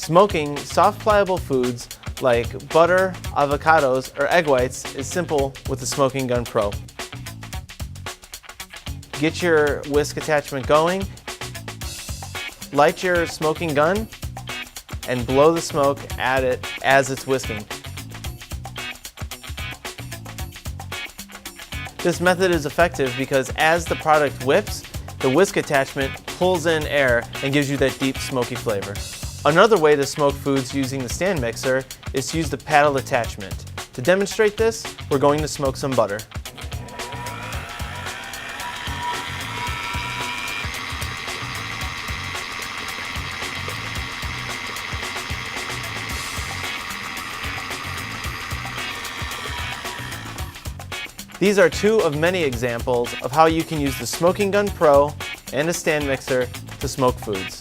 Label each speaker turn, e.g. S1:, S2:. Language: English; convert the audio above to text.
S1: Smoking soft pliable foods like butter, avocados, or egg whites is simple with the Smoking Gun Pro. Get your whisk attachment going, light your smoking gun, and blow the smoke at it as it's whisking. This method is effective because as the product whips, the whisk attachment pulls in air and gives you that deep smoky flavor. Another way to smoke foods using the stand mixer is to use the paddle attachment. To demonstrate this, we're going to smoke some butter. These are two of many examples of how you can use the Smoking Gun Pro and a stand mixer to smoke foods.